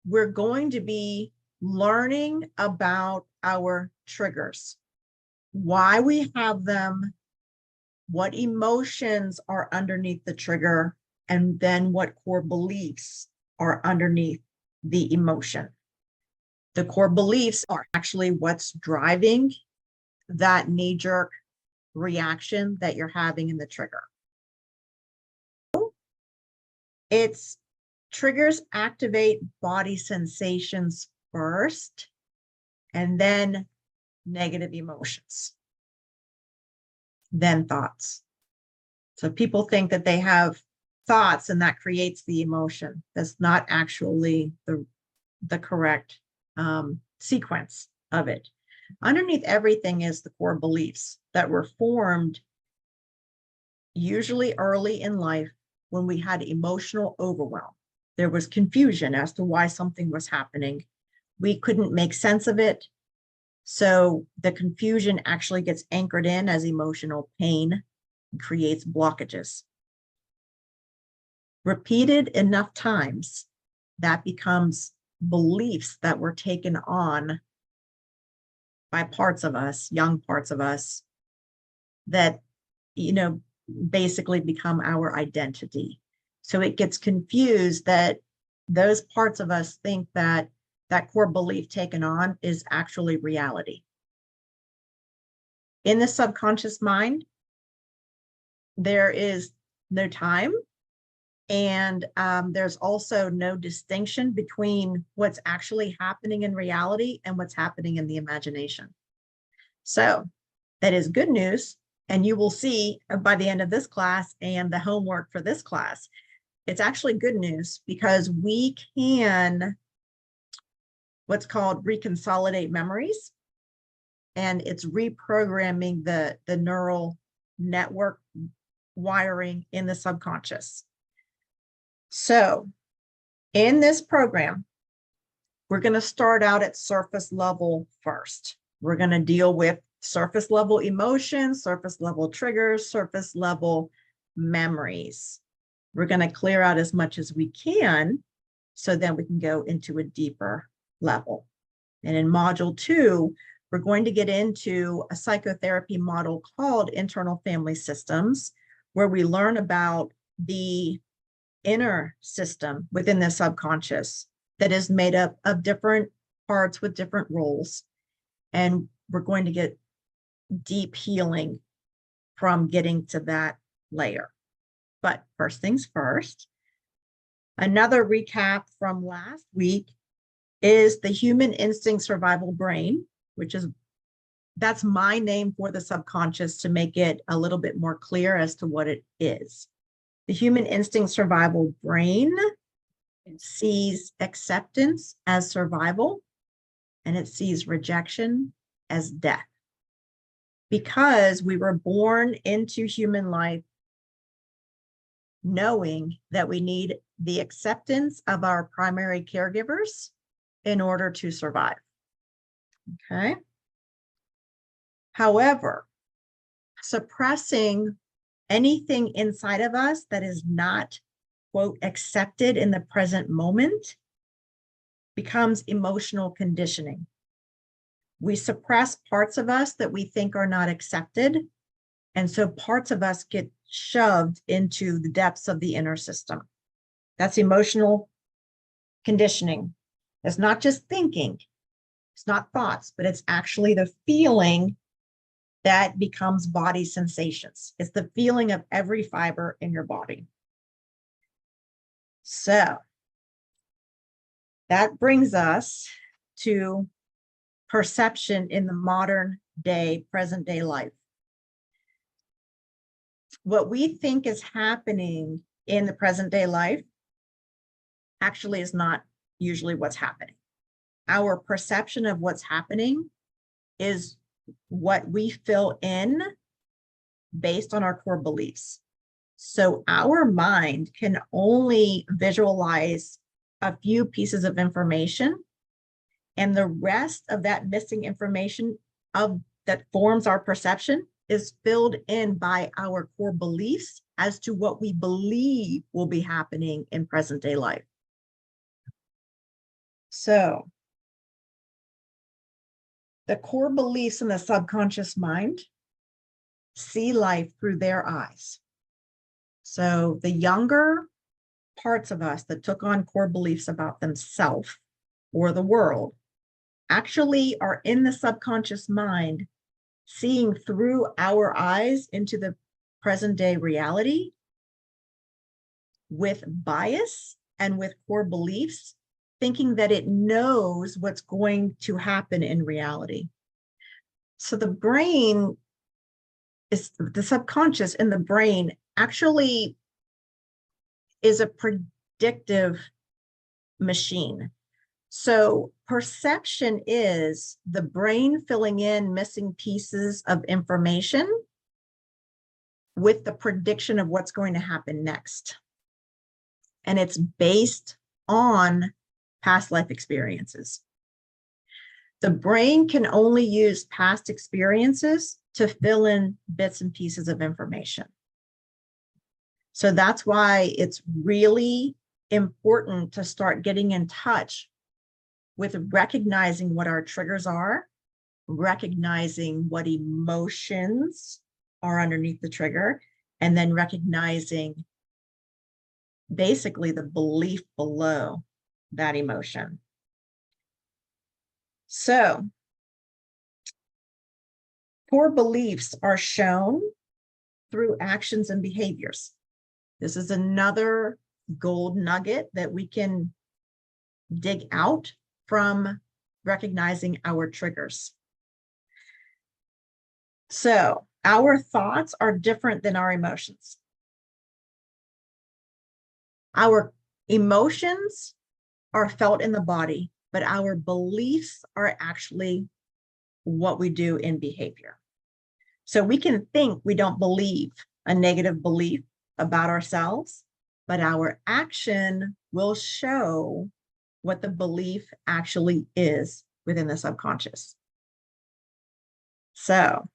we're going to be learning about our triggers, why we have them, what emotions are underneath the trigger, and then what core beliefs are underneath the emotion. The core beliefs are actually what's driving that knee-jerk reaction that you're having in the trigger. It's triggers activate body sensations first, and then negative emotions, then thoughts. So people think that they have thoughts and that creates the emotion. That's not actually the correct sequence of it. Underneath everything is the core beliefs that were formed usually early in life when we had emotional overwhelm. There was confusion as to why something was happening. We couldn't make sense of it. So the confusion actually gets anchored in as emotional pain and creates blockages. Repeated enough times, that becomes beliefs that were taken on by parts of us, young parts of us, that, basically become our identity. So it gets confused that those parts of us think that that core belief taken on is actually reality. In the subconscious mind, there is no time, and there's also no distinction between what's actually happening in reality and what's happening in the imagination. So that is good news. And you will see by the end of this class and the homework for this class, it's actually good news because we can what's called reconsolidate memories. And it's reprogramming the neural network wiring in the subconscious. So in this program, we're going to start out at surface level first. We're going to deal with surface level emotions, surface level triggers, surface level memories. We're going to clear out as much as we can so then we can go into a deeper level. And in module 2, we're going to get into a psychotherapy model called internal family systems, where we learn about the inner system within the subconscious that is made up of different parts with different roles. And we're going to get deep healing from getting to that layer. But first things first, another recap from last week is the human instinct survival brain, that's my name for the subconscious to make it a little bit more clear as to what it is. The human instinct survival brain sees acceptance as survival, and it sees rejection as death. Because we were born into human life knowing that we need the acceptance of our primary caregivers in order to survive. Okay. However, suppressing anything inside of us that is not, quote, accepted in the present moment becomes emotional conditioning. We suppress parts of us that we think are not accepted. And so parts of us get shoved into the depths of the inner system. That's emotional conditioning. It's not just thinking, it's not thoughts, but it's actually the feeling that becomes body sensations. It's the feeling of every fiber in your body. So that brings us to perception in the modern day, present day life. What we think is happening in the present day life actually is not usually what's happening. Our perception of what's happening is what we fill in based on our core beliefs. So our mind can only visualize a few pieces of information, and the rest of that missing information that forms our perception is filled in by our core beliefs as to what we believe will be happening in present day life. So the core beliefs in the subconscious mind see life through their eyes. So the younger parts of us that took on core beliefs about themselves or the world actually are in the subconscious mind, seeing through our eyes into the present day reality with bias and with core beliefs, thinking that it knows what's going to happen in reality. So the brain is the subconscious in the brain actually is a predictive machine. So perception is the brain filling in missing pieces of information with the prediction of what's going to happen next. And it's based on past life experiences. The brain can only use past experiences to fill in bits and pieces of information. So that's why it's really important to start getting in touch with recognizing what our triggers are, recognizing what emotions are underneath the trigger, and then recognizing basically the belief below that emotion. So core beliefs are shown through actions and behaviors. This is another gold nugget that we can dig out from recognizing our triggers. So our thoughts are different than our emotions. Our emotions are felt in the body, but our beliefs are actually what we do in behavior. So we can think we don't believe a negative belief about ourselves, but our action will show what the belief actually is within the subconscious. So,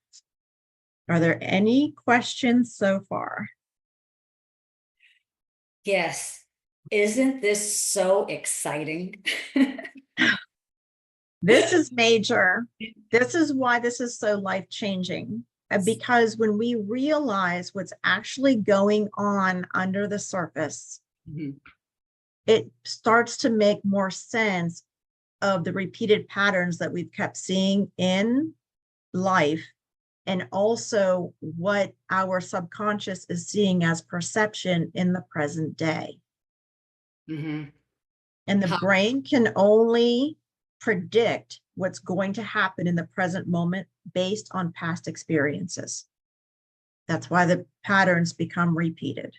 are there any questions so far? Yes. Isn't this so exciting? This is major. This is why this is so life-changing. Because when we realize what's actually going on under the surface, it starts to make more sense of the repeated patterns that we've kept seeing in life, and also what our subconscious is seeing as perception in the present day. And the brain can only predict what's going to happen in the present moment based on past experiences. That's why the patterns become repeated.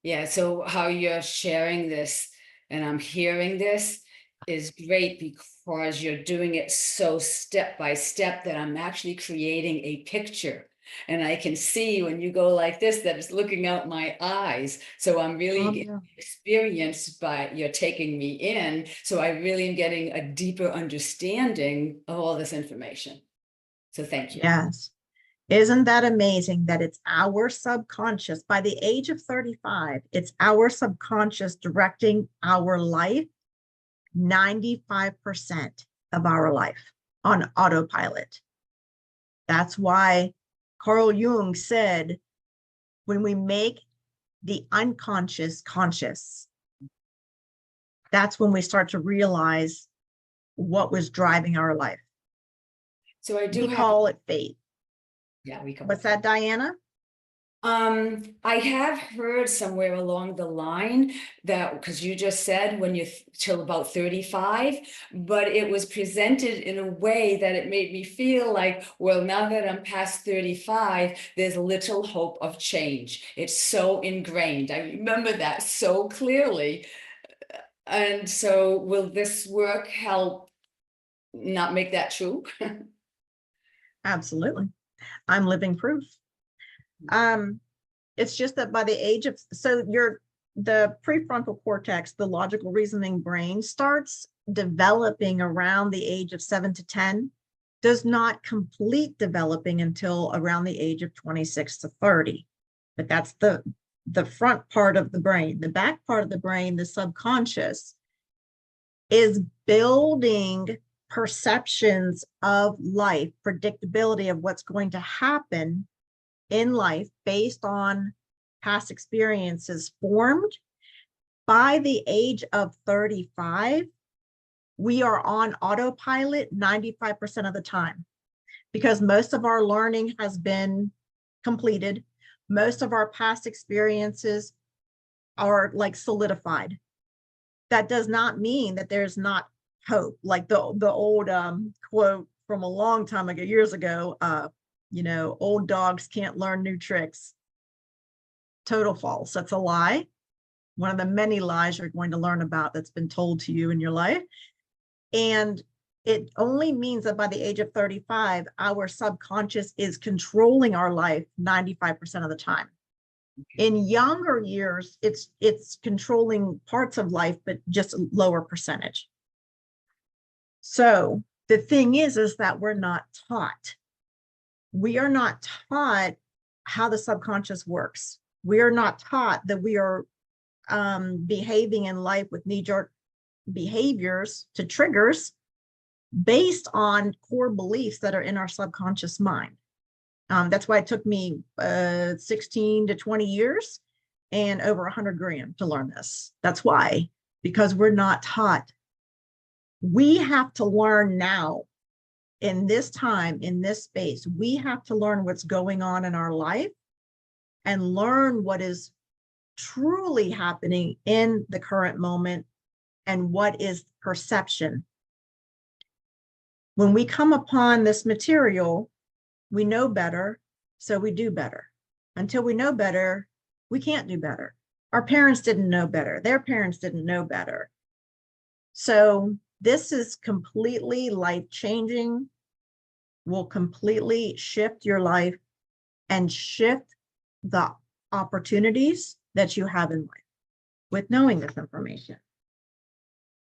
Yeah, so how you're sharing this and I'm hearing this is great because you're doing it so step by step that I'm actually creating a picture. And I can see when you go like this, that it's looking out my eyes. So I'm really experienced by you're taking me in. So I really am getting a deeper understanding of all this information. So thank you. Yes. Isn't that amazing that it's our subconscious? By the age of 35, it's our subconscious directing our life 95% of our life on autopilot. That's why Carl Jung said, when we make the unconscious conscious, that's when we start to realize what was driving our life. So I do call it fate. Yeah, we call What's that, Diana? I have heard somewhere along the line that, because you just said when you till about 35, but it was presented in a way that it made me feel like, well, now that I'm past 35, there's little hope of change. It's so ingrained. I remember that so clearly. And so will this work help not make that true? Absolutely. I'm living proof. It's just that by the age of, so the prefrontal cortex, the logical reasoning brain, starts developing around the age of 7 to 10, does not complete developing until around the age of 26 to 30. But that's the front part of the brain. The back part of the brain, the subconscious, is building perceptions of life, predictability of what's going to happen in life based on past experiences formed. By the age of 35, we are on autopilot 95% of the time, because most of our learning has been completed. Most of our past experiences are like solidified. That does not mean that there's not hope. Like the old quote from a long time ago, years ago, old dogs can't learn new tricks. Total false. That's a lie. One of the many lies you're going to learn about that's been told to you in your life. And it only means that by the age of 35, our subconscious is controlling our life 95% of the time. In younger years, it's controlling parts of life, but just a lower percentage. So the thing is that we're not taught. We are not taught how the subconscious works. We are not taught that we are behaving in life with knee-jerk behaviors to triggers based on core beliefs that are in our subconscious mind. That's why it took me 16 to 20 years and over 100 grand to learn this. That's why, because we're not taught. We have to learn now, in this time, in this space. We have to learn what's going on in our life and learn what is truly happening in the current moment and what is perception. When we come upon this material, we know better, so we do better. Until we know better, we can't do better. Our parents didn't know better. Their parents didn't know better. So this is completely life-changing, will completely shift your life and shift the opportunities that you have in life with knowing this information.